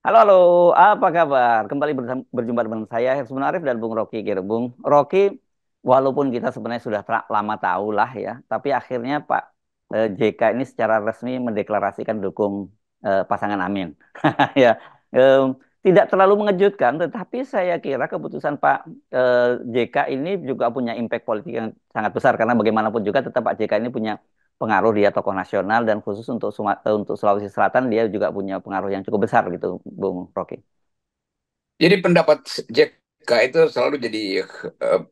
Halo, halo, apa kabar? Kembali berjumpa dengan saya, Hersman Arif dan Bung Rocky Gerung. Rocky, walaupun kita sebenarnya sudah lama tahu lah ya, tapi akhirnya Pak JK ini secara resmi mendeklarasikan dukung pasangan Amin. Ya, em, tidak terlalu mengejutkan, tetapi saya kira keputusan Pak JK ini juga punya impact politik yang sangat besar karena bagaimanapun juga tetap Pak JK ini punya pengaruh, dia tokoh nasional dan khusus untuk untuk Sulawesi Selatan dia juga punya pengaruh yang cukup besar gitu, Bung Rocky. Jadi pendapat JK itu selalu jadi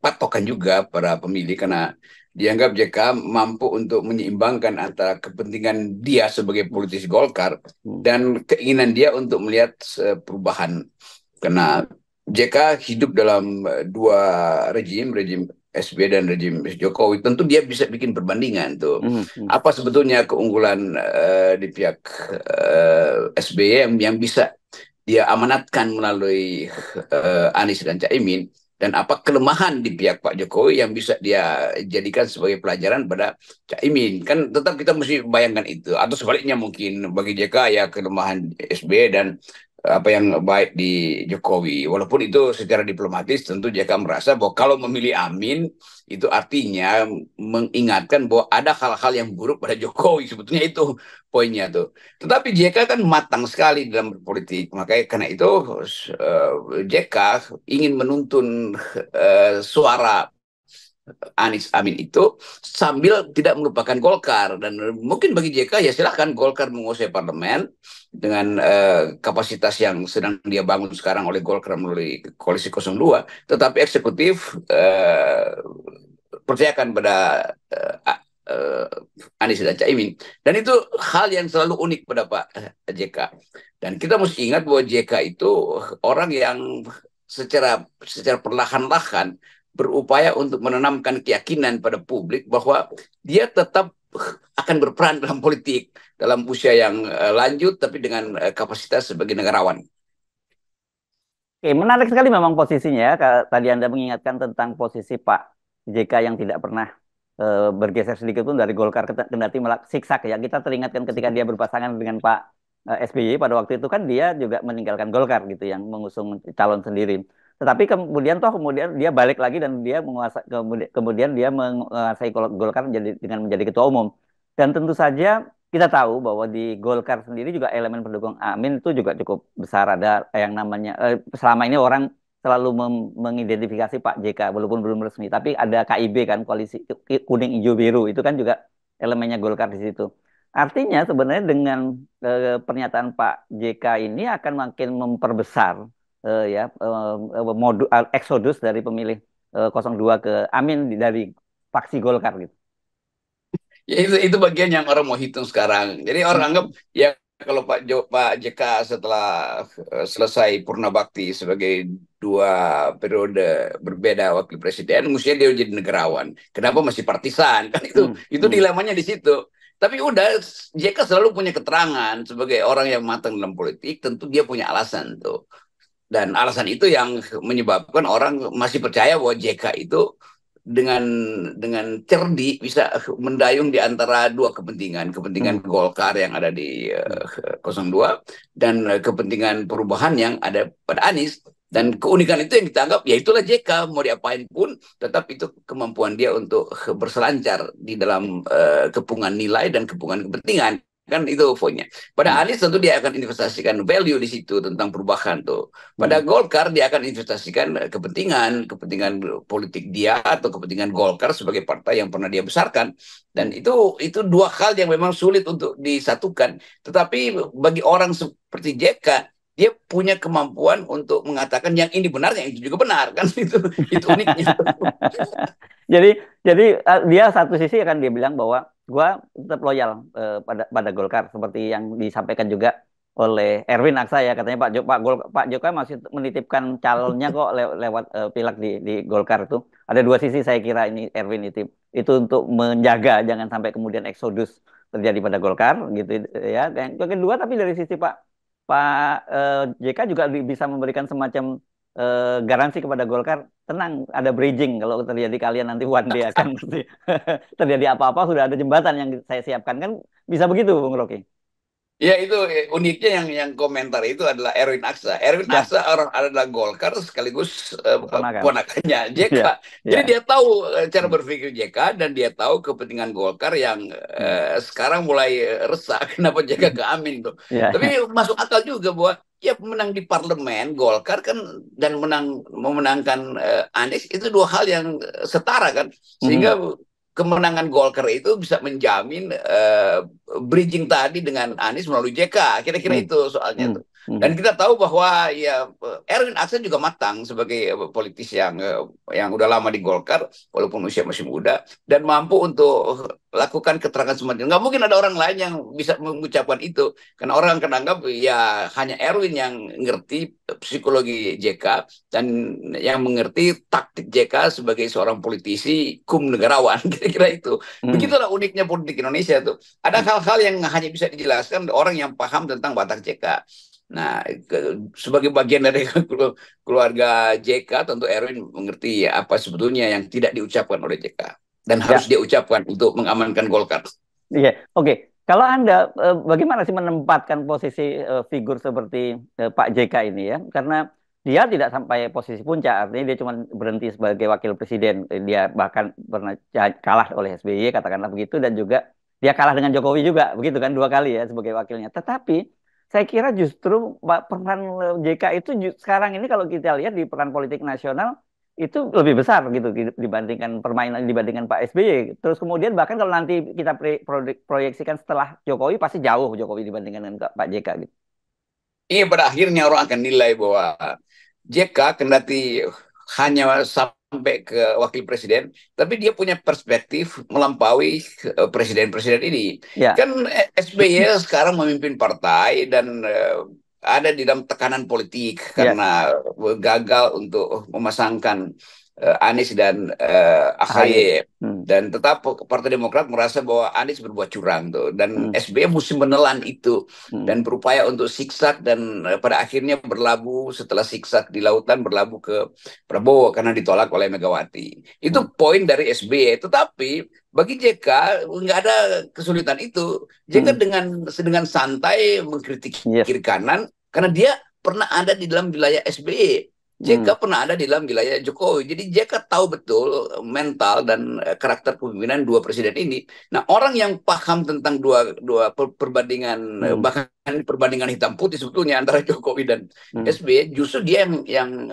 patokan juga para pemilih karena dianggap JK mampu untuk menyeimbangkan antara kepentingan dia sebagai politisi Golkar Hmm. dan keinginan dia untuk melihat perubahan. Karena JK hidup dalam dua rejim SB dan rejim Jokowi. Tentu dia bisa bikin perbandingan tuh. Hmm, hmm. Apa sebetulnya keunggulan di pihak SBY yang bisa dia amanatkan melalui Anies dan Caimin, dan apa kelemahan di pihak Pak Jokowi yang bisa dia jadikan sebagai pelajaran pada Caimin. Kan tetap kita mesti bayangkan itu, atau sebaliknya mungkin bagi JK ya kelemahan SBY dan apa yang baik di Jokowi. Walaupun itu secara diplomatis tentu JK merasa bahwa kalau memilih Amin itu artinya mengingatkan bahwa ada hal-hal yang buruk pada Jokowi. Sebetulnya itu poinnya tuh. Tetapi JK kan matang sekali dalam berpolitik. Makanya karena itu JK ingin menuntun suara Anies Amin itu sambil tidak melupakan Golkar. Dan mungkin bagi JK ya silahkan Golkar menguasai parlemen dengan kapasitas yang sedang dia bangun sekarang oleh Golkar melalui koalisi 02, tetapi eksekutif percayakan pada uh, uh, Anies dan Caimin. Dan itu hal yang selalu unik pada Pak JK. Dan kita mesti ingat bahwa JK itu orang yang secara perlahan-lahan berupaya untuk menanamkan keyakinan pada publik bahwa dia tetap akan berperan dalam politik dalam usia yang lanjut tapi dengan kapasitas sebagai negarawan. Oke, menarik sekali memang posisinya ya. Tadi Anda mengingatkan tentang posisi Pak JK yang tidak pernah bergeser sedikit pun dari Golkar kendati siksak ya. Kita teringatkan ketika dia berpasangan dengan Pak SBY pada waktu itu kan dia juga meninggalkan Golkar gitu yang mengusung calon sendiri. Tetapi kemudian dia balik lagi dan dia kemudian dia menguasai Golkar dengan menjadi ketua umum. Dan tentu saja kita tahu bahwa di Golkar sendiri juga elemen pendukung Amin itu juga cukup besar. Ada yang namanya selama ini orang selalu mengidentifikasi Pak JK walaupun belum resmi, tapi ada KIB kan, koalisi kuning hijau biru itu kan juga elemennya Golkar di situ. Artinya sebenarnya dengan pernyataan Pak JK ini akan makin memperbesar ya eksodus dari pemilih 02 ke Amin dari faksi Golkar gitu. Ya itu bagian yang orang mau hitung sekarang. Jadi orang anggap Hmm. ya kalau Pak JK setelah selesai purna bakti sebagai dua periode berbeda wakil presiden, mestinya dia jadi negarawan. Kenapa masih partisan? Kan Hmm. itu Hmm. dilemanya di situ. Tapi udah JK selalu punya keterangan sebagai orang yang matang dalam politik, tentu dia punya alasan tuh. Dan alasan itu yang menyebabkan orang masih percaya bahwa JK itu dengan cerdik bisa mendayung di antara dua kepentingan, kepentingan Hmm. Golkar yang ada di Hmm. 02 dan kepentingan perubahan yang ada pada Anies. Hmm. Dan keunikan itu yang kita anggap ya itulah JK, mau diapain pun tetap itu kemampuan dia untuk berselancar di dalam kepungan nilai dan kepungan kepentingan. Kan itu poinnya. Pada Hmm. Anies tentu dia akan investasikan value di situ tentang perubahan tuh. Hmm. Pada Golkar dia akan investasikan kepentingan politik dia atau kepentingan Golkar sebagai partai yang pernah dia besarkan. Dan Hmm. itu dua hal yang memang sulit untuk disatukan. Tetapi bagi orang seperti JK, dia punya kemampuan untuk mengatakan yang ini benar, yang itu juga benar kan itu uniknya. Jadi jadi dia satu sisi akan dia bilang bahwa gua tetap loyal pada Golkar seperti yang disampaikan juga oleh Erwin Aksa ya katanya Pak Joko masih menitipkan calonnya kok lewat pilek di Golkar itu. Ada dua sisi saya kira ini Erwin itu untuk menjaga jangan sampai kemudian eksodus terjadi pada Golkar gitu ya. Yang kedua tapi dari sisi Pak JK juga bisa memberikan semacam garansi kepada Golkar, tenang, ada bridging kalau terjadi kalian nanti one day akan terjadi apa-apa sudah ada jembatan yang saya siapkan kan bisa begitu, Bung Rocky. Ya itu uniknya yang komentar itu adalah Erwin Aksa. Erwin Ya, Aksa orang adalah Golkar sekaligus keponakan. ponakannya JK. Ya, Jadi ya. dia tahu cara Hmm, berpikir JK dan dia tahu kepentingan Golkar yang hmm, sekarang mulai resah kenapa JK hmm. ke Amin tuh. Ya, Tapi masuk akal juga bahwa ya menang di parlemen Golkar kan dan memenangkan Anies itu dua hal yang setara kan. Sehingga hmm, kemenangan Golkar itu bisa menjamin bridging tadi dengan Anies melalui JK. Kira-kira hmm, itu soalnya hmm, tuh. Dan hmm. kita tahu bahwa ya Erwin Aksa juga matang sebagai politisi yang udah lama di Golkar walaupun usia masih muda dan mampu untuk lakukan keterangan semacam. Nggak mungkin ada orang lain yang bisa mengucapkan itu karena orang akan anggap ya hanya Erwin yang ngerti psikologi JK dan yang mengerti taktik JK sebagai seorang politisi negarawan. Kira-kira itu. Hmm. Begitulah uniknya politik Indonesia tuh. Ada hal-hal yang hanya bisa dijelaskan orang yang paham tentang Batak JK. Nah, sebagai bagian dari keluarga JK, tentu Erwin mengerti apa sebetulnya yang tidak diucapkan oleh JK dan harus Ya, dia ucapkan untuk mengamankan Golkar. iya. Oke. Kalau Anda bagaimana sih menempatkan posisi figur seperti Pak JK ini ya? Karena dia tidak sampai posisi puncak, artinya dia cuma berhenti sebagai wakil presiden. Dia bahkan pernah kalah oleh SBY, katakanlah begitu, dan juga dia kalah dengan Jokowi juga, begitu kan, dua kali ya sebagai wakilnya. Tetapi saya kira justru peran JK itu sekarang ini kalau kita lihat di peran politik nasional itu lebih besar gitu dibandingkan permainan dibandingkan Pak SBY. Terus kemudian bahkan kalau nanti kita proyeksikan setelah Jokowi pasti jauh Jokowi dibandingkan dengan Pak JK gitu. Ini pada akhirnya orang akan nilai bahwa JK kendati hanya sampai ke wakil presiden, tapi dia punya perspektif melampaui presiden-presiden ini. Ya, Kan SBY sekarang memimpin partai dan ada di dalam tekanan politik ya, karena gagal untuk memasangkan Anies dan AHY. AHY. Hmm, Dan tetap Partai Demokrat merasa bahwa Anies berbuat curang tuh. Dan hmm, SBY mesti menelan itu hmm, dan berupaya untuk siksak dan pada akhirnya berlabuh setelah siksak di lautan berlabuh ke Prabowo karena ditolak oleh Megawati. hmm, Itu poin dari SBY. Tetapi bagi JK nggak ada kesulitan itu. JK hmm, dengan santai mengkritik yes, kiri kanan karena dia pernah ada di dalam wilayah SBY. hmm, JK pernah ada di dalam wilayah Jokowi. Jadi JK tahu betul mental dan karakter kepemimpinan dua presiden ini. Nah, orang yang paham tentang dua dua perbandingan hmm, bahkan perbandingan hitam putih sebetulnya antara Jokowi dan hmm, SBY justru dia yang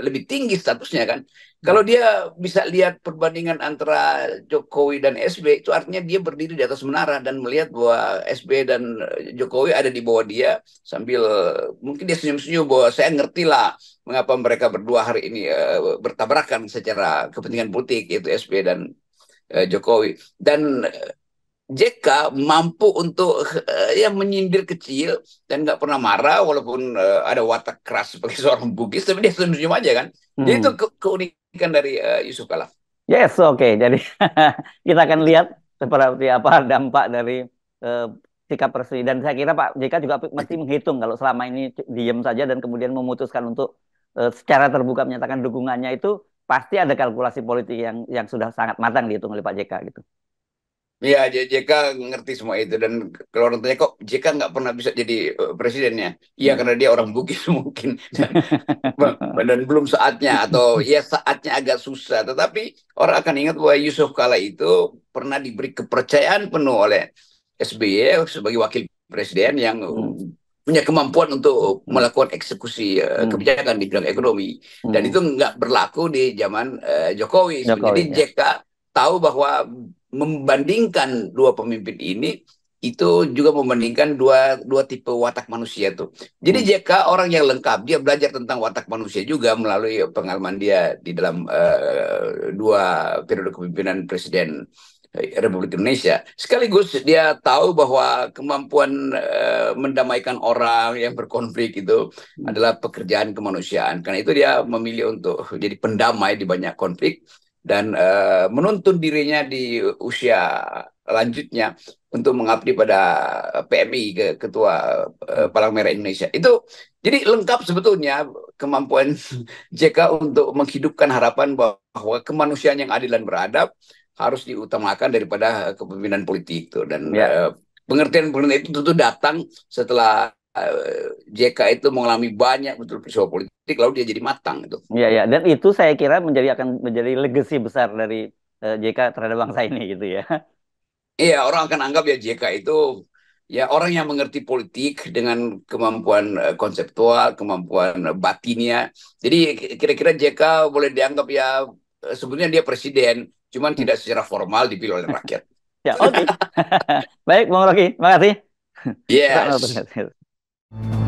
lebih tinggi statusnya kan. hmm, Kalau dia bisa lihat perbandingan antara Jokowi dan SBY itu artinya dia berdiri di atas menara dan melihat bahwa SBY dan Jokowi ada di bawah dia sambil mungkin dia senyum-senyum bahwa saya ngerti lah mengapa mereka berdua hari ini bertabrakan secara kepentingan politik yaitu SBY dan Jokowi dan JK mampu untuk ya menyindir kecil dan nggak pernah marah walaupun ada watak keras sebagai seorang Bugis tapi dia senyum aja kan. Jadi itu hmm. keunikan dari Yusuf Kala. Yes, oke. Jadi kita akan lihat seperti apa dampak dari eh, sikap Presiden. Dan saya kira Pak JK juga mesti menghitung kalau selama ini diem saja dan kemudian memutuskan untuk secara terbuka menyatakan dukungannya itu pasti ada kalkulasi politik yang sudah sangat matang dihitung oleh Pak JK gitu. Iya, JK ngerti semua itu dan kalau orang tanya kok JK nggak pernah bisa jadi presidennya, iya Hmm. karena dia orang Bugis mungkin dan belum saatnya atau ya saatnya agak susah. Tetapi orang akan ingat bahwa Yusuf Kala itu pernah diberi kepercayaan penuh oleh SBY sebagai wakil presiden yang Hmm. punya kemampuan untuk Hmm. melakukan eksekusi Hmm. kebijakan di bidang ekonomi dan Hmm. itu nggak berlaku di zaman Jokowi. Jadi Jokowi ya. JK tahu bahwa membandingkan dua pemimpin ini itu juga membandingkan dua dua tipe watak manusia tuh. Jadi Hmm. JK orang yang lengkap, dia belajar tentang watak manusia juga melalui pengalaman dia di dalam dua periode kepemimpinan Presiden Republik Indonesia. Sekaligus dia tahu bahwa kemampuan mendamaikan orang yang berkonflik itu Hmm. adalah pekerjaan kemanusiaan. Karena itu dia memilih untuk jadi pendamai di banyak konflik dan menuntun dirinya di usia lanjutnya untuk mengabdi pada PMI Ketua Hmm. Palang Merah Indonesia. Itu jadi lengkap sebetulnya kemampuan JK untuk menghidupkan harapan bahwa kemanusiaan yang adil dan beradab harus diutamakan daripada kepemimpinan politik tuh dan Ya. pengertian-pengertian itu tentu datang setelah JK itu mengalami banyak betul peristiwa politik, lalu dia jadi matang itu. Iya, ya. Dan itu saya kira akan menjadi legacy besar dari JK terhadap bangsa ini gitu ya. Iya, orang akan anggap ya JK itu ya orang yang mengerti politik dengan kemampuan konseptual, kemampuan batinnya. Jadi kira-kira JK boleh dianggap ya sebetulnya dia presiden, cuman tidak secara formal dipilih oleh rakyat. Ya, oke. Baik, Bang Rocky. Makasih. Kita Yes. ngobrol.